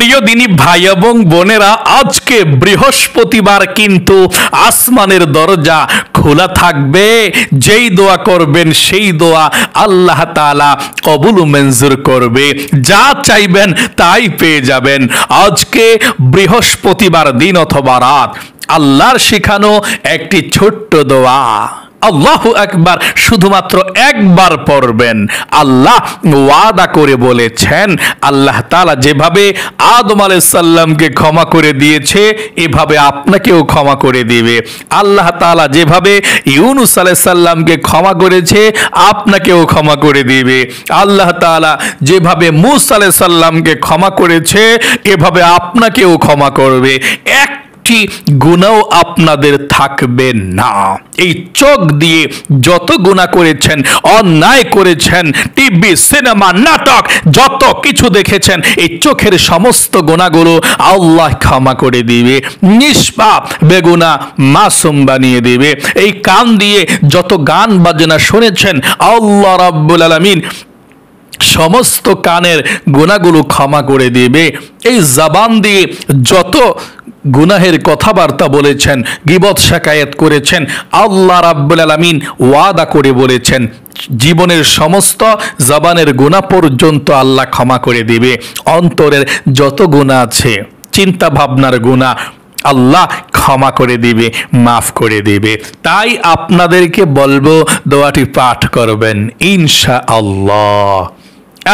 প্রিয় দিনী ভাই এবং বোনেরা, আজকে বৃহস্পতিবার কিন্তু আসমানের দরজা খোলা থাকবে। যেই দোয়া করবেন সেই দোয়া আল্লাহ তাআলা কবুল মঞ্জুর করবে। যা চাইবেন তাই পেয়ে যাবেন। আজকে বৃহস্পতিবার দিন অথবা রাত আল্লাহর শেখানো একটি ছোট্ট দোয়া, আল্লাহু আকবার, শুধুমাত্র একবার পড়বেন। আল্লাহ ওয়াদা করে বলেছেন, আল্লাহ তাআলা যেভাবে আদম আলাইহিস সালামকে ক্ষমা করে দিয়েছে এভাবে আপনাকেও ক্ষমা করে দিবে। আল্লাহ তাআলা যেভাবে ইউনূস আলাইহিস সালামকে ক্ষমা করেছে আপনাকেও ক্ষমা করে দিবে। আল্লাহ তাআলা যেভাবে মূসা আলাইহিস সালামকে ক্ষমা করেছে এভাবে আপনাকেও ক্ষমা করবে। গুনাহ আপনাদের থাকবে না। এই চোখ দিয়ে যত গুনাহ করেছেন, অন্যায় করেছেন, টিভি, সিনেমা, নাটক যত কিছু দেখেছেন, এই চোখের সমস্ত গুনাহগুলো আল্লাহ ক্ষমা করে দিবে, নিষ্পাপ বেগুনাহ মাসুম বানিয়ে দিবে। এই কান দিয়ে যত গান বাজনা শুনেছেন, আল্লাহ রাব্বুল আলামিন সমস্ত কানের গুনাহগুলো ক্ষমা করে দিবে। এই জবান দিয়ে যত গুনাহের কথাবার্তা বলেছেন, গীবত শিকায়েত করেছেন, আল্লাহ রাব্বুল আলামিন ওয়াদা করে বলেছেন জীবনের সমস্ত জবানের গুনাহ পর্যন্ত আল্লাহ ক্ষমা করে দিবে। অন্তরের যত গুনাহ আছে, চিন্তা ভাবনার গুনাহ আল্লাহ ক্ষমা করে দিবে, মাফ করে দিবে। তাই আপনাদেরকে বলবো দোয়াটি পাঠ করবেন ইনশাআল্লাহ।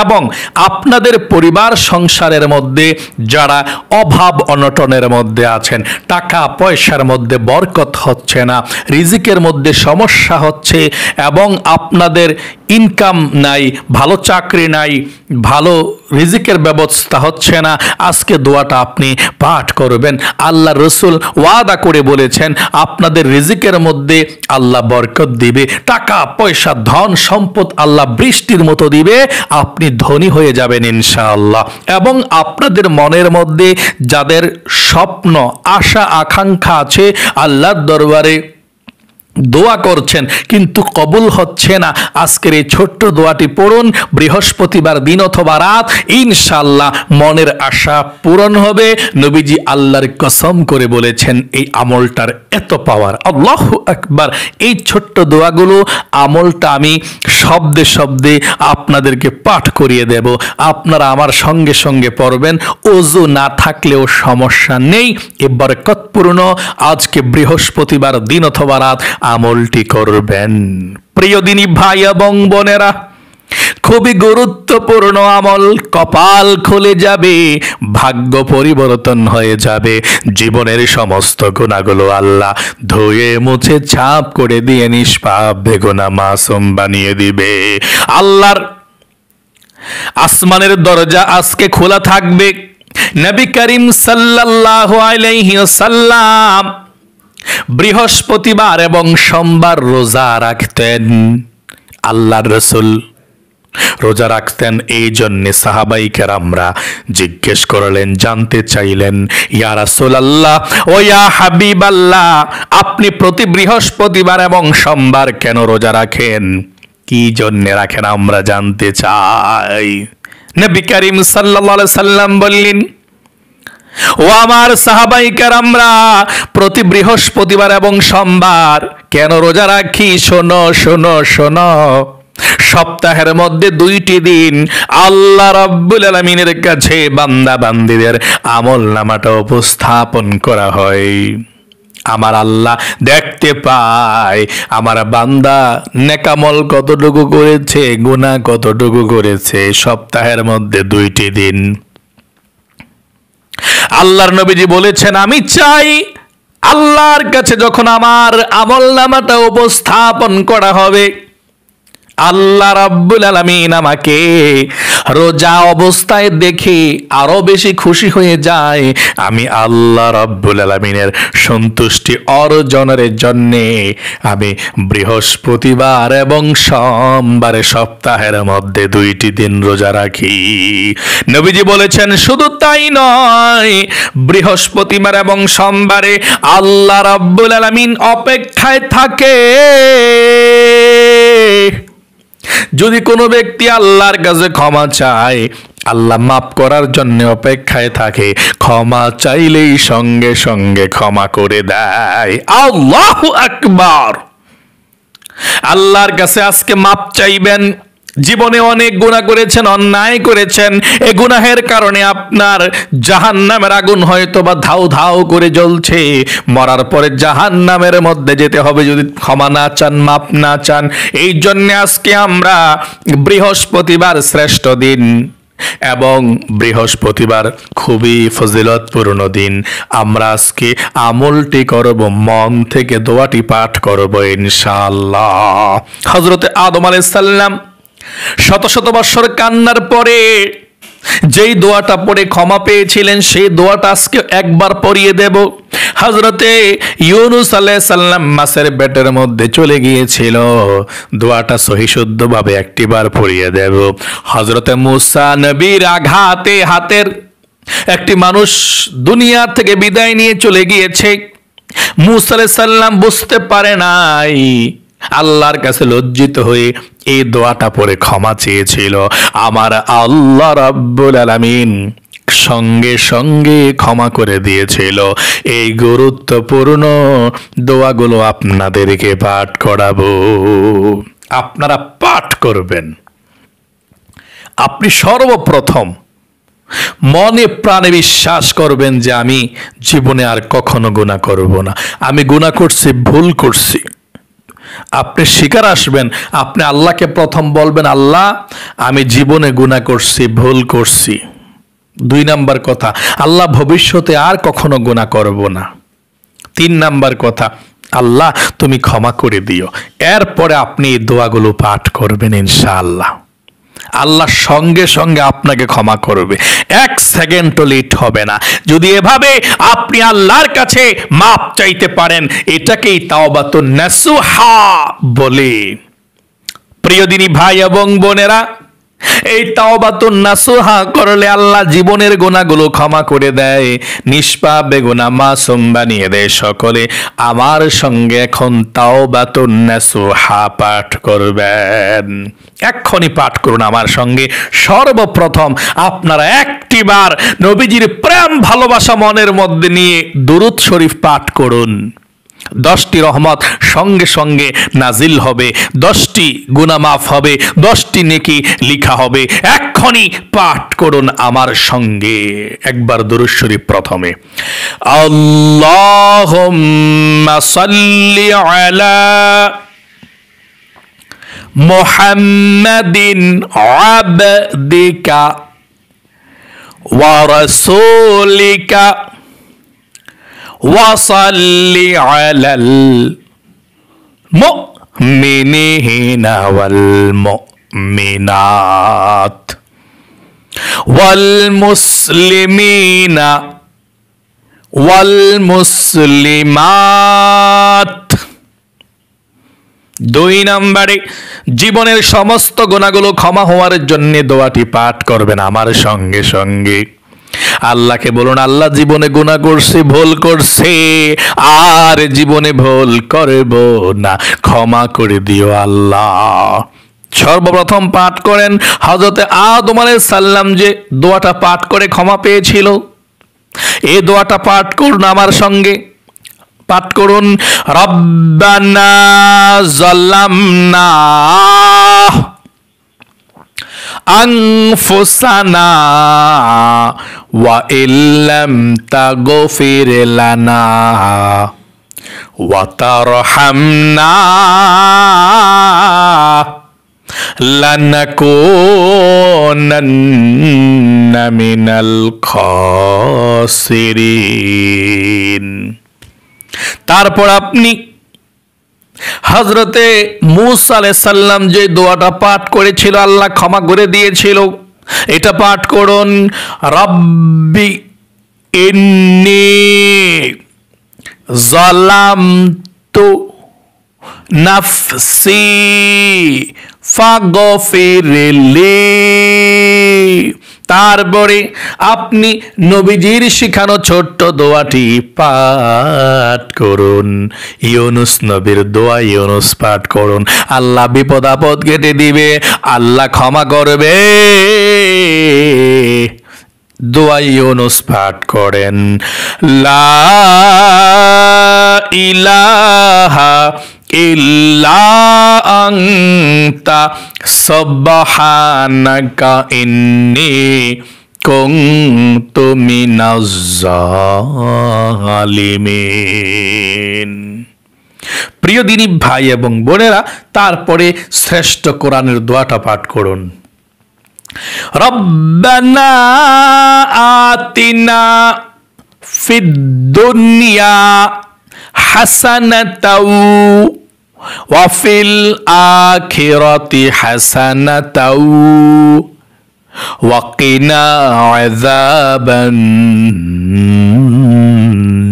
এবং আপনাদের পরিবার সংসারের মধ্যে যারা অভাব অনটনের মধ্যে আছেন, টাকা পয়সার মধ্যে বরকত হচ্ছে না, রিজিকের মধ্যে সমস্যা হচ্ছে এবং আপনাদের ইনকাম নাই, ভালো চাকরি নাই, ভালো রিজিকের ব্যবস্থা হচ্ছে না, আজকে দোয়াটা আপনি পাঠ করবেন। আল্লাহ রসুল ওয়াদা করে বলেছেন আপনাদের রিজিকের মধ্যে আল্লাহ বরকত দিবে, টাকা পয়সা ধন সম্পদ আল্লাহ বৃষ্টির মতো দিবে, আপনি ধনী হয়ে যাবেন ইনশাআল্লাহ। এবং আপনাদের মনের মধ্যে যাদের স্বপ্ন, আশা, আকাঙ্ক্ষা আছে, আল্লাহর দরবারে দোয়া করছেন কিন্তু কবুল হচ্ছে না, আজকের এই ছোট্ট দোয়াটি পড়ুন। বৃহস্পতিবার দিন অথবা রাত ইনশাআল্লাহ মনের আশা পূরণ হবে। নবীজি আল্লাহর কসম করে বলেছেন এই আমলটার এত পাওয়ার। আল্লাহু আকবার। এই ছোট্ট দোয়াগুলো আমলটা আমি শব্দে শব্দে আপনাদেরকে পাঠ করিয়ে দেব, আপনারা আমার সঙ্গে সঙ্গে পড়বেন। ওযু না থাকলেও সমস্যা নেই, এ বরকতপূর্ণ আজকে বৃহস্পতিবার দিন অথবা রাত আমলটি করবেন। প্রিয় দিনী ভাই এবং বোনেরা, খুবই গুরুত্বপূর্ণ আমল। কপাল খুলে যাবে, ভাগ্য পরিবর্তন হয়ে যাবে, জীবনের সমস্ত গুনাহগুলো আল্লাহ ধুয়ে মুছে ছাপ করে দিয়ে নিষ্পাপ বেগুনাহ মাসুম বানিয়ে দিবে। আল্লাহর আসমানের দরজা আজকে খোলা থাকবে। নবী করিম সাল্লাল্লাহু আলাইহি ওয়াসাল্লাম বৃহস্পতিবার এবং সোমবার রোজা রাখতেন। আল্লাহর রাসূল রোজা রাখতেন, এই জন্যে সাহাবাই কেরামরা জিজ্ঞেস করলেন, জানতে চাইলেন, ইয়া রাসূলুল্লাহ ও ইয়া হাবিবাল্লাহ, আপনি প্রতি বৃহস্পতিবার এবং সোমবার কেন রোজা রাখেন? কি জন্যে রাখেন আমরা জানতে চাই। নবী করিম সাল্লাল্লাহু আলাইহি সাল্লাম বললেন, ও আমার সাহাবাই কেরামরা, প্রতি বৃহস্পতিবার এবং সোমবার কেন রোজা রাখি? শোনো শোনো শোনো। সপ্তাহের মধ্যে 2টি দিন আল্লাহ রাব্বুল আলামিনের কাছে বান্দা বান্দীদের আমল নামাটা উপস্থাপন করা হয়। আমার আল্লাহ দেখতে পায় আমার বান্দা নেকামল কতটুকু করেছে, গুনাহ কতটুকু করেছে। সপ্তাহের মধ্যে 2টি দিন আল্লাহর নবীজি বলেছেন, আমি চাই আল্লাহর কাছে যখন আমার আমলনামাটা উপস্থাপন করা হবে, আল্লাহ রাব্বুল আলামিন আমাকে রোজা অবস্থায় দেখে আরো বেশি খুশি হয়ে যায়। আমি আল্লাহ রাব্বুল আলামিনের সন্তুষ্টি অর্জনের জন্য আমি বৃহস্পতিবার এবং সোমবারে সপ্তাহের মধ্যে 2টি দিন রোজা রাখি। নবীজি বলেছেন, শুধু তাই নয়, বৃহস্পতিবার এবং সোমবারে আল্লাহ রাব্বুল আলামিন অপেক্ষায় থাকে। যদি কোনো ব্যক্তি আল্লাহর কাছে ক্ষমা চায়, আল্লাহ মাফ করার জন্য অপেক্ষায় থাকে, ক্ষমা চাইলেই সঙ্গে সঙ্গে ক্ষমা করে দেয়। আল্লাহু আকবার। আল্লাহর কাছে আজকে মাপ চাইবেন। জীবনে অনেক গুনাহ করেছেন, অন্যায় করেছেন, এই গুনাহের কারণে আপনার জাহান্নামের আগুন হয়তো বা ধাউ ধাউ করে জ্বলছে। মরার পরে জাহান্নামের মধ্যে যেতে হবে যদি ক্ষমা না চান, মাপ না চান। এই জন্য আজকে আমরা বৃহস্পতিবার শ্রেষ্ঠ দিন এবং বৃহস্পতিবার খুবই ফজিলতপূর্ণ দিন। আমরা আজকে আমলটি করব, মন থেকে দোয়াটি পাঠ করব ইনশাআল্লাহ। হযরতে আদম আলাইহিস সালাম শত শত বছর কান্নার পরে যেই দোয়াটা পড়ে ক্ষমা পেয়েছিলেন, সেই দোয়াটা আজকে একবার পড়িয়ে দেব। হযরতে ইউনূস আলাইহিস সালাম মাছের পেটের মধ্যে চলে গিয়েছিল, দোয়াটা সহিশুদ্ধভাবে একটিবার পড়িয়ে দেব। হযরতে মূসা নবীর আঘাতে হাতের একটি মানুষ দুনিয়া থেকে বিদায় নিয়ে চলে গিয়েছে। মূসা আলাইহিস সালাম বুঝতে পারে নাই, আল্লাহর কাছে লজ্জিত হয়ে এই দোয়াটা পড়ে ক্ষমা চেয়েছিল। আমার আল্লাহ রাব্বুল আলামিন সঙ্গে সঙ্গে ক্ষমা করে দিয়েছিল। এই গুরুত্বপূর্ণ দোয়াগুলো আপনাদেরকে পাঠ করাবো, আপনারা পাঠ করবেন। আপনি সর্বপ্রথম মনে প্রাণে বিশ্বাস করবেন যে আমি জীবনে আর কখনো গুনাহ করব না, আমি গুনাহ করছি, ভুল করছি। আপনি স্বীকার আসবেন, আপনি আল্লাহকে প্রথম বলবেন, আল্লাহ আমি জীবনে গুনাহ করছি, ভুল করছি। 2 নাম্বার কথা, আল্লাহ ভবিষ্যতে আর কখনো গুনাহ করব না। 3 নাম্বার কথা, আল্লাহ তুমি ক্ষমা করে দিও। এরপরে আপনি এই দোয়াগুলো পাঠ করবেন ইনশাআল্লাহ। আল্লাহ সঙ্গে সঙ্গে আপনাকে ক্ষমা করবে, 1 সেকেন্ডও লেট হবে না। যদি এভাবে আপনি আল্লাহর কাছে মাপ চাইতে পারেন, এটাকেই তাওবাতুন নাসুহা বলে। প্রিয় দিনী ভাই এবং বোনেরা, এই তাওবাতুন নাসুহা করলে আল্লাহ জীবনের গুনাহগুলো ক্ষমা করে দেয়, নিষ্পাপ বেগুনাহ মাসুম বানিয়ে দেয়। সকলে আমার সঙ্গে এখন তাওবাতুন নাসুহা পাঠ করবেন। এক্ষুনি পাঠ করুন আমার সঙ্গে। সর্বপ্রথম আপনারা একটিবার নবীজির প্রেম ভালোবাসা মনের মধ্যে নিয়ে দুরূদ শরীফ পাঠ করুন। 10টি রহমত সঙ্গে সঙ্গে নাজিল হবে, 10টি গুনাহ মাফ হবে, 10টি নেকি লিখা হবে। এক্ষুনি পাঠ করুন আমার সঙ্গে। একবার দুরূদ শরীফ প্রথমে, আল্লাহুম্মা সাল্লি আলা মুহাম্মাদিন আবদিকা ওয়া রাসূলিকা ওয়াসাল্লি আলাল মুমিনিনা ওয়াল মুমিনাত ওয়াল মুসলিমিনা ওয়াল মুসলিমাত। 2 নম্বরে জীবনের সমস্ত গুনাহগুলো ক্ষমা হওয়ার জন্য দোয়াটি পাঠ করবেন আমার সঙ্গে সঙ্গে। আল্লাহকে বলুন, আল্লাহ জীবনে গুনাহ করছি, ভুল করছি, আর জীবনে ভুল করব না, ক্ষমা করে দিও আল্লাহ। সর্বপ্রথম পাঠ করেন হযরতে আদম আলাইহিস সালাম যে দোয়াটা পাঠ করে ক্ষমা পেয়েছিল, এই দোয়াটা পাঠ করুন আমার সঙ্গে। পাঠ করুন, রব্বানা যালামনা আনফুসানা ওয়া ইল্লাম তাগফির লানা ওয়া তারহামনা লানাকুনান্না মিনাল খাসিরিন। তারপর আপনি হযরতে মূসা আলাইহিস সালাম যে দোয়াটা পাঠ করেছিল, আল্লাহ ক্ষমা করে দিয়েছিল, এটা পাঠ করুন, রব্বি ইন্নী যালামতু নাফসি ফাগফিরলি। তারপরে আপনি নবীজির শিখানো ছোট্ট দোয়াটি পাঠ করুন। ইউনুস নবীর দোয়া ইউনুস পাঠ করুন। আল্লাহ বিপদ আপদ কেটে দিবে, আল্লাহ ক্ষমা করবে। দোয়া ইউনুস পাঠ করেন। লা ইলাহা ইল্লা আনতা সুবহানাকা ইন্নী কুনতু মিনাজ জালিমিন। প্রিয় দিনী ভাই এবং বোনেরা, তারপরে শ্রেষ্ঠ কোরআনের দোয়াটা পাঠ করুন। রব্বানা আতিনা ফিদ দুনিয়া হাসানাতাও ওয়া ফিল আখিরাতি হাসানাতাও ওয়া কিনা আযাবান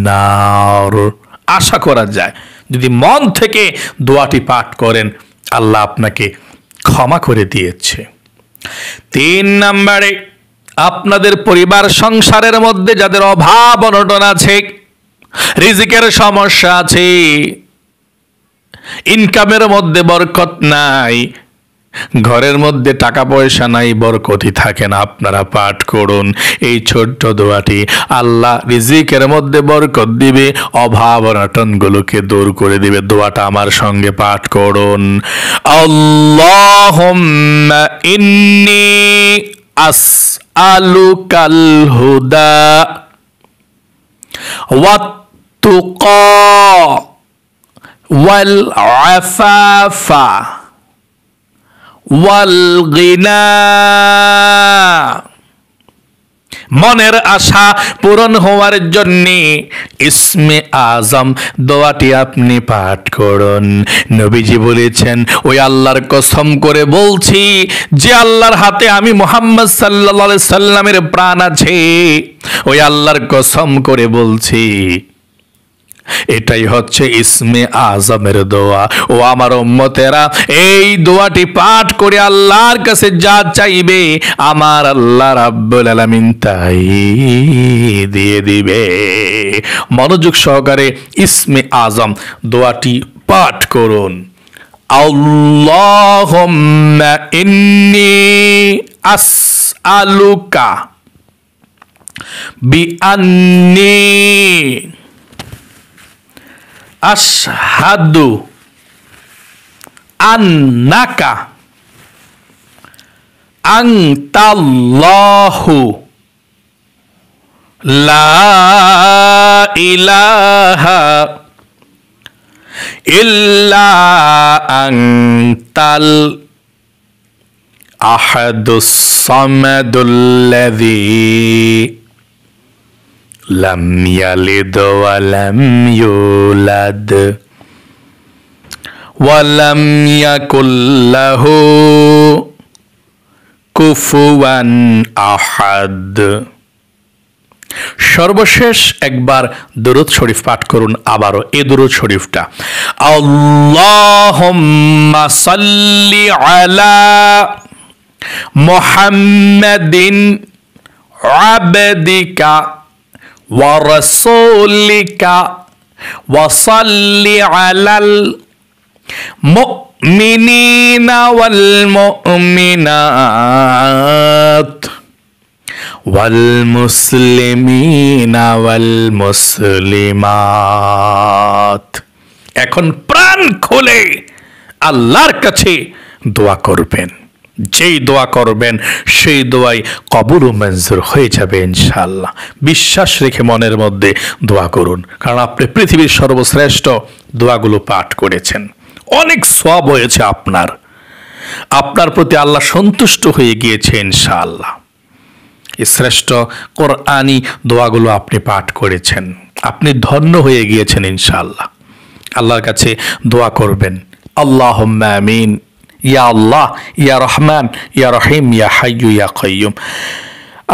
নার। আশা করা যায় যদি মন থেকে দোয়াটি পাঠ করেন, আল্লাহ আপনাকে ক্ষমা করে দিয়েছে। 3 নম্বরে, আপনাদের পরিবার সংসারের মধ্যে যাদের অভাব অনটন আছে, রিজিকের সমস্যা আছে, ইনকামের মধ্যে বরকত নাই, ঘরের মধ্যে টাকা পয়সা নাই, বরকতই থাকে না, আপনারা পাঠ করুন এই ছোট্ট দোয়াটি। আল্লাহ রিজিকের মধ্যে বরকত দিবে, অভাব অনটনগুলোকে দূর করে দিবে। দোয়াটা আমার সঙ্গে পাঠ করুন। আল্লাহুম্মা ইন্নী আসআলুকাল হুদা ওয়াত তুকা ওয়াল আফাফা ওয়াল গিনা। মনের আশা পূরণ হওয়ার জন্য ইসমে আজম দোয়াটি আপনি পাঠ করুন। নবীজি বলেছেন, ওই আল্লাহর কসম করে বলছি যে আল্লাহর হাতে আমি মুহাম্মদ সাল্লাল্লাহু আলাইহি সাল্লামের প্রাণ আছে, ওই আল্লাহর কসম করে বলছি এটাই হচ্ছে ইসমে আজমের দোয়া। ও আমার উম্মতেরা, এই দোয়াটি পাঠ করে আল্লাহর কাছে যা চাইবে আমার আল্লাহ রাব্বুল আলামিন তাই দিয়ে দিবে। মনোযোগ সহকারে ইসমে আজম দোয়াটি পাঠ করুন। আল্লাহুম্মা ইন্নী আসআলুকা বিআন্নী আশহাদু আন্নাকা আনতাল্লাহু লা ইলাহা ইল্লা আনতাল আহাদুস সামাদুল্লাযী লাম ইয়ালিদ ওয়া লাম ইউলাদ ওয়া লাম ইয়াকুল লাহু কুফুয়ান আহাদ। সর্বশেষ একবার দুরূদ শরীফ পাঠ করুন। আবারও এই দুরূদ শরীফটা, আল্লাহুম্মা সাল্লি আলা মুহাম্মাদিন আবদিকা ওয়া রাসূলিকা ওয়া সাল্লি আলাল মুমিনিনা ওয়াল মুমিনাত ওয়াল মুসলিমিনা ওয়াল মুসলিমাত। এখন প্রাণ খুলে আল্লাহর কাছে দোয়া করবেন। যেই দোয়া করবেন সেই দোয়াই কবুল ও মঞ্জুর হয়ে যাবে ইনশাআল্লাহ। বিশ্বাস রেখে মনের মধ্যে দোয়া করুন, কারণ আপনি পৃথিবীর সর্বশ্রেষ্ঠ দোয়াগুলো পাঠ করেছেন। অনেক সওয়াব হয়েছে আপনার প্রতি আল্লাহ সন্তুষ্ট হয়ে গিয়েছে ইনশাআল্লাহ। এই শ্রেষ্ঠ কোরআনি দোয়াগুলো আপনি পাঠ করেছেন, আপনি ধন্য হয়ে গিয়েছেন ইনশাআল্লাহ। আল্লাহর কাছে দোয়া করবেন। আল্লাহুম্মা আমিন। ইয়া আল্লাহ, ইয়া রহমান, ইয়া রহিম, ইয়া হাইয়্যু, ইয়া কাইয়্যুম।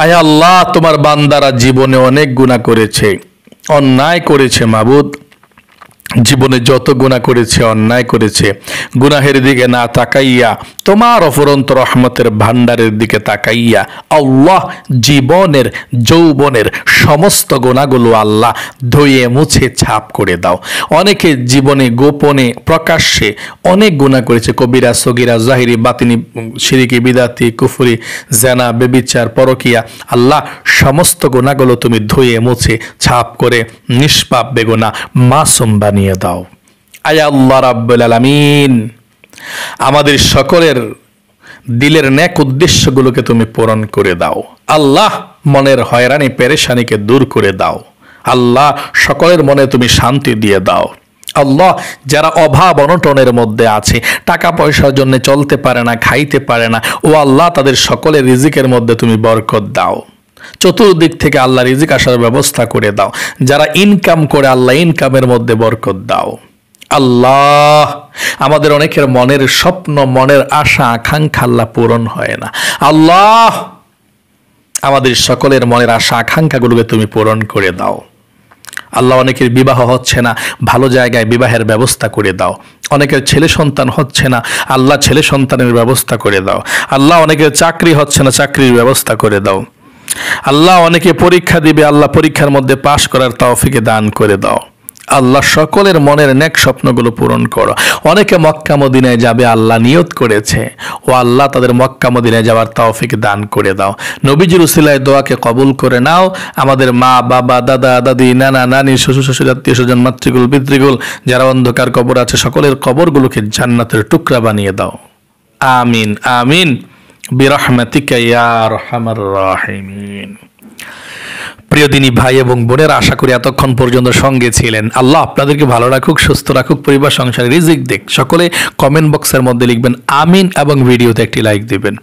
আয় আল্লাহ, তোমার বান্দারা জীবনে অনেক গুনাহ করেছে, অন্যায় করেছে মাবুদ। জীবনে যত গুনাহ করেছে, অন্যায় করেছে, গুনাহের দিকে না তাকাইয়া তোমার অফুরন্ত রহমতের ভান্ডারের দিকে তাকাইয়া আল্লাহ জীবনের যৌবনের সমস্ত গুনাহগুলো আল্লাহ ধুয়ে মুছে ছাপ করে দাও। অনেকে জীবনে গোপনে প্রকাশ্যে অনেক গুনাহ করেছে, কবিরা সগীরা জাহিরি বাতিনি শিরকি বিদাতি কুফরি জেনা বেবিচার পরকিয়া। আল্লাহ সমস্ত গুনাহগুলো তুমি ধুয়ে মুছে ছাপ করে নিষ্পাপ বেগুনা মাসুম বানিয়ে দাও। আয় আল্লাহ রাব্বুল আলামিন, আমাদের সকলের দিলের নেক উদ্দেশ্যগুলোকে তুমি পূরণ করে দাও। আল্লাহ মনের হয়রানি পেরেশানিকে দূর করে দাও। আল্লাহ সকলের মনে তুমি শান্তি দিয়ে দাও। আল্লাহ যারা অভাব অনটনের মধ্যে আছে, টাকা পয়সার জন্য চলতে পারে না, খাইতে পারে না, ও আল্লাহ তাদের সকলের রিজিকের মধ্যে তুমি বরকত দাও। চতুর্দিক থেকে আল্লাহ রিজিক আসার ব্যবস্থা করে দাও। যারা ইনকাম করে আল্লাহ ইনকামের মধ্যে বরকত দাও। আল্লাহ আমাদের অনেকের মনের স্বপ্ন, মনের আশা আকাঙ্ক্ষা আল্লাহ পূরণ হয় না। আল্লাহ আমাদের সকলের মনের আশা আকাঙ্ক্ষাগুলোকে তুমি পূরণ করে দাও। আল্লাহ অনেকের বিবাহ হচ্ছে না, ভালো জায়গায় বিবাহের ব্যবস্থা করে দাও। অনেকের ছেলে সন্তান হচ্ছে না, আল্লাহ ছেলে সন্তানের ব্যবস্থা করে দাও। আল্লাহ অনেকের চাকরি হচ্ছে না, চাকরির ব্যবস্থা করে দাও। আল্লাহ অনেকে পরীক্ষা দিবে, আল্লাহ পরীক্ষার মধ্যে পাশ করার তৌফিক দান করে দাও। আল্লাহ সকলের মনের নেক স্বপ্নগুলো পূরণ করো। অনেকে মক্কা মদিনায় যাবে আল্লাহ নিয়ত করেছে, ও আল্লাহ তাদের মক্কা মদিনায় যাওয়ার তৌফিক দান করে দাও। নবীজির উসিলায় দোয়াকে কবুল করে নাও। আমাদের মা বাবা দাদা দাদি নানা নানি শ্বশুর শাশুড়ি আত্মীয় স্বজন মাতৃকুল পিতৃকুল যারা অন্ধকার কবর আছে সকলের কবরগুলোকে জান্নাতের টুকরা বানিয়ে দাও। আমিন আমিন বিরহমাতিকা ইয়া আরহামার রাহিমিন। প্রিয় দিনী ভাই এবং বোনের, আশা করি এতক্ষণ পর্যন্ত সঙ্গে ছিলেন। আল্লাহ আপনাদেরকে ভালো রাখুক, সুস্থ রাখুক, পরিবার সংসারে রিজিক দেখ। সকলে কমেন্ট বক্সের মধ্যে লিখবেন আমিন এবং ভিডিওতে একটি লাইক দিবেন।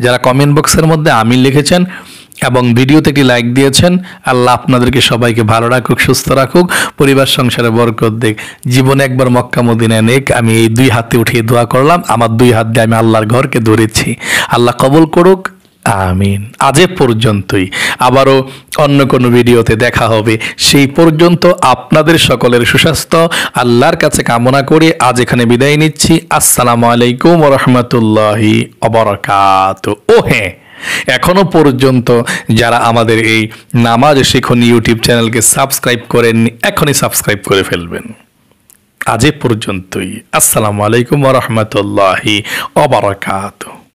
যারা কমেন্ট বক্সের মধ্যে আমিন লিখেছেন এবং ভিডিওতে একটি লাইক দিয়েছেন, আল্লাহ আপনাদেরকে সবাইকে ভালো রাখুক, সুস্থ রাখুক, পরিবার সংসারে বরকত দেখ। জীবনে একবার মক্কা মদিনায় নেক আমি এই দুই হাতে উঠিয়ে দোয়া করলাম। আমার দুই হাত দিয়ে আমি আল্লাহর ঘরকে ধরেছি। আল্লাহ কবুল করুক, আমিন। আজ এ পর্যন্তই, আবারও অন্য কোনো ভিডিওতে দেখা হবে। সেই পর্যন্ত আপনাদের সকলের সুস্বাস্থ্য আল্লাহর কাছে কামনা করে আজ এখানে বিদায় নিচ্ছি। আসসালামু আলাইকুম ওয়া রাহমাতুল্লাহি ওয়া বারাকাতুহু। ও হ্যাঁ, এখনো পর্যন্ত যারা আমাদের এই নামাজ শিখুন ইউটিউব চ্যানেলকে সাবস্ক্রাইব করেননি, এখনই সাবস্ক্রাইব করে ফেলবেন। আজ এ পর্যন্তই। আসসালামু আলাইকুম ওয়া রাহমাতুল্লাহি ওয়া বারাকাতুহু।